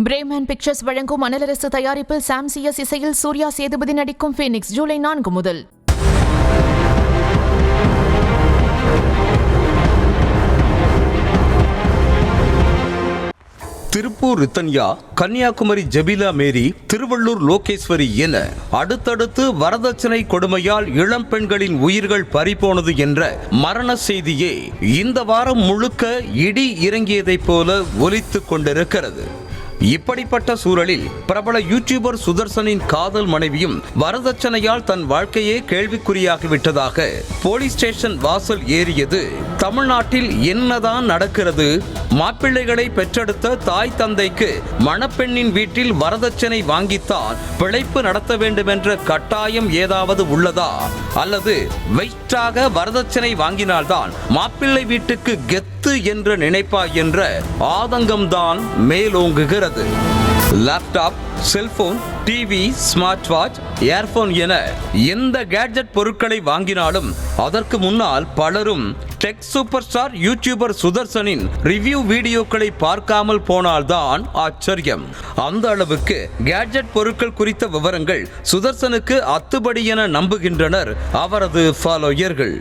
Bremen pictures வழங்கும் அனலரசு தயாரிப்பில் சாம் CS இசையில் சூர்யா சேதுபதி நடிக்கும் ஃபீனிக்ஸ் ஜூலை 4 முதல். திருப்பூர் ரித்தன்யா, கன்னியாகுமரி ஜெபிலா மேரி, திருவள்ளூர் லோகேஸ்வரி என அடுத்தடுத்து வரதட்சணை கொடுமையால் இளம் பெண்களின் உயிர்கள் பறிபோனது என்ற மரண செய்தியே இந்த வாரம் முழுக்க இடி இறங்கியதைப் போல ஒலித்துக் கொண்டிருக்கிறது. இப்படிப்பட்ட சூழலில் பிரபல யூடியூபர் சுதர்சனின் காதல் மனைவியும் வரதட்சணையால் தன் வாழ்க்கையே கேள்விக்குறியாகிவிட்டதாக போலீஸ் ஸ்டேஷன் வாசல் ஏறியது. தமிழ்நாட்டில் என்னதான் நடக்கிறது? மாப்பிள்ளைகளை பெற்றெடுத்த தாய் தந்தைக்கு மணப்பெண்ணின் வீட்டில் வரதட்சணை வாங்கித்தான் பிழைப்பு நடத்த வேண்டும் என்ற கட்டாயம் ஏதாவது உள்ளதா? அல்லது வெயிட்டாக வரதட்சணை வாங்கினால்தான் மாப்பிள்ளை வீட்டுக்கு கெத்து என்ற நினைப்பா என்ற ஆதங்கம்தான் மேலோங்குகிறது. Laptop, cellphone, TV, smart watch, earphone என எந்த கேட்ஜெட் பொருட்களை வாங்கினாலும் அதற்கு முன்னால் பலரும் டெக் சூப்பர் ஸ்டார் யூடியூபர் சுதர்சனின் ரிவ்யூ வீடியோக்களை பார்க்காமல் போனால்தான் ஆச்சரியம். அந்த அளவுக்கு கேட்ஜெட் பொருட்கள் குறித்த விவரங்கள் சுதர்சனுக்கு அத்துபடி என நம்புகின்றனர் அவரது ஃபாலோயர்கள்.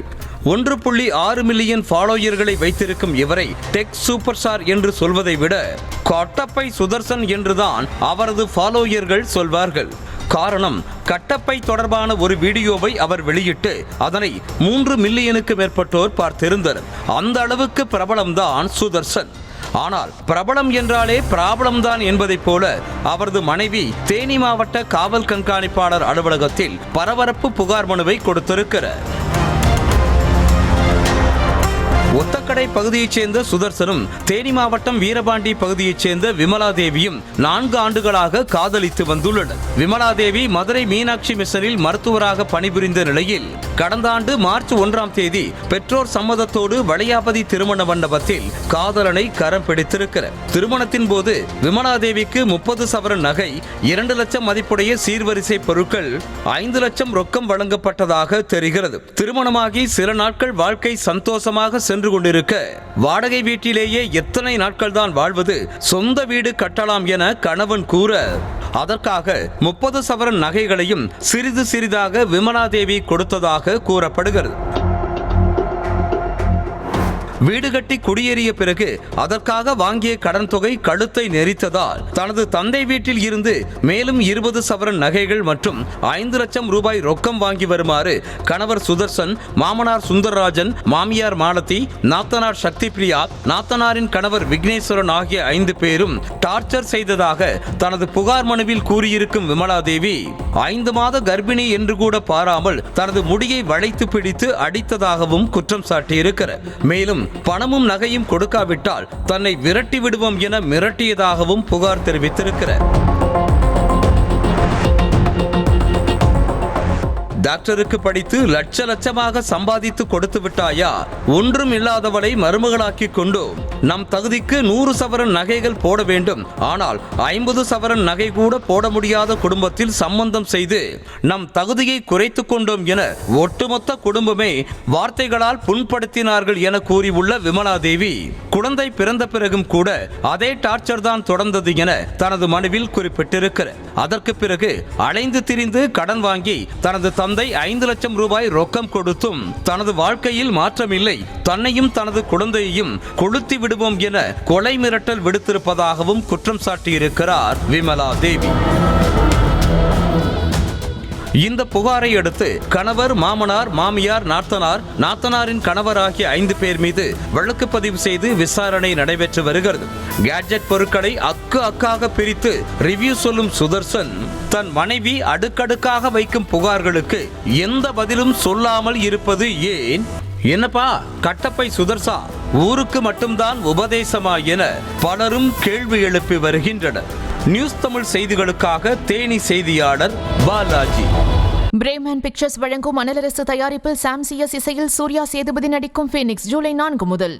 1.6 மில்லியன் ஃபாலோயர்களை வைத்திருக்கும் இவரை டெக் சூப்பர் ஸ்டார் என்று சொல்வதை விட கட்டப்பை சுதர்சன் என்றுதான் அவரது ஃபாலோயர்கள் சொல்வார்கள். காரணம், கட்டப்பை தொடர்பான ஒரு வீடியோவை அவர் வெளியிட்டு அதனை 3 மில்லியனுக்கு மேற்பட்டோர் பார்த்திருந்தனர். அந்த அளவுக்கு பிரபலம்தான் சுதர்சன். ஆனால் பிரபலம் என்றாலே பிராபலம் தான் என்பதைப் போல அவரது மனைவி தேனி மாவட்ட காவல் கண்காணிப்பாளர் அலுவலகத்தில் பரபரப்பு புகார் மனுவை கொடுத்திருக்கிறார். ஒத்தக்கடை பகுதியைச் சேர்ந்த சுதர்சனும் தேனி மாவட்டம் வீரபாண்டி பகுதியைச் சேர்ந்த விமலா தேவியும் 4 ஆண்டுகளாக காதலித்து வந்துள்ளனர். விமலா தேவி மதுரை மீனாட்சி மிஷனில் மருத்துவராக பணிபுரிந்த நிலையில் கடந்த ஆண்டு மார்ச் 1ஆம் தேதி பெற்றோர் சம்மதத்தோடு வளையாபதி திருமண மண்டபத்தில் காதலனை கரம் பிடித்திருக்கிறார். திருமணத்தின் போது விமலா தேவிக்கு 30 சவரன் நகை, 2 லட்சம் மதிப்புடைய சீர்வரிசை பொருட்கள், 5 லட்சம் ரொக்கம் வழங்கப்பட்டதாக தெரிகிறது. திருமணமாகி சில நாட்கள் வாழ்க்கை சந்தோஷமாக சென்று கொண்டிருக்க வாடகை வீட்டிலேயே எத்தனை நாட்கள் தான் வாழ்வது, சொந்த வீடு கட்டலாம் என கணவன் கூற அதற்காக 30 சவரன் நகைகளையும் சிறிது சிறிதாக விமலா தேவி கொடுத்ததாக கூறப்படுகிறது. வீடு கட்டி குடியேறிய பிறகு அதற்காக வாங்கிய கடன் தொகை கழுத்தை நெரித்ததால் தனது தந்தை வீட்டில் இருந்து மேலும் 20 சவரன் நகைகள் மற்றும் 5 லட்சம் ரூபாய் ரொக்கம் வாங்கி வருமாறு கணவர் சுதர்சன், மாமனார் சுந்தரராஜன், மாமியார் மாலதி, நாத்தனார் சக்தி பிரியா, நாத்தனாரின் கணவர் விக்னேஸ்வரன் ஆகிய 5 பேரும் டார்ச்சர் செய்ததாக தனது புகார் மனுவில் கூறியிருக்கும் விமலா தேவி 5 மாத கர்ப்பிணி என்று கூட பாராமல் தனது முடியை வளைத்து பிடித்து அடித்ததாகவும் குற்றம் சாட்டியிருக்கிறார். மேலும் பணமும் நகையும் கொடுக்காவிட்டால் தன்னை விரட்டி விடுவோம் என மிரட்டியதாகவும் புகார் தெரிவித்திருக்கிறார். டாக்டருக்கு படித்து லட்சமாக சம்பாதித்து கொடுத்து விட்டாயா? ஒன்றும் இல்லாதவளை மருமகளாக்கி கொண்டோம். நம் தகுதிக்கு 100 சவரன் நகைகள் போட வேண்டும். ஆனால் 50 சவரன் நகை கூட போட முடியாத குடும்பத்தில் சம்பந்தம் செய்து நம் தகுதியை குறைத்து கொண்டோம் என ஒட்டுமொத்த குடும்பமே வார்த்தைகளால் புண்படுத்தினார்கள் என கூறியுள்ள விமலா தேவி, குழந்தை பிறந்த பிறகும் கூட அதே டார்ச்சர் தான் தொடர்ந்தது என தனது மனுவில் குறிப்பிட்டிருக்கிறார். அதற்கு பிறகு அலைந்து திரிந்து கடன் வாங்கி தனது தந்தை 5 லட்சம் ரூபாய் ரொக்கம் கொடுத்தும் தனது வாழ்க்கையில் மாற்றமில்லை, தன்னையும் தனது குழந்தையையும் கொளுத்தி விடுவோம் என கொலை மிரட்டல் விடுத்திருப்பதாகவும் குற்றம் சாட்டியிருக்கிறார் விமலா தேவி. இந்த புகாரை அடுத்து கணவர், மாமனார், மாமியார், நாத்தனாரின் கணவர் ஆகிய 5 பேர் மீது வழக்கு பதிவு செய்து விசாரணை நடைபெற்று வருகிறது. கேட்ஜெட் பொருட்களை அக்காக பிரித்து ரிவ்யூ சொல்லும் சுதர்சன் தன் மனைவி அடுக்கடுக்காக வைக்கும் புகார்களுக்கு எந்த பதிலும் சொல்லாமல் இருப்பது ஏன்? என்னப்பா கட்டப்பை சுதர்சா, ஊருக்கு மட்டும்தான் உபதேசமா என பலரும் கேள்வி எழுப்பி வருகின்றனர். நியூஸ் தமிழ் செய்திகளுக்காக தேனி செய்தியாளர் பாலாஜி. பிரேமன் பிக்சர்ஸ் வழங்கும் அனலரசு தயாரிப்பில் சாம் சிஎஸ் இசையில் சூர்யா சேதுபதி நடிக்கும் ஃபீனிக்ஸ் ஜூலை 4 முதல்.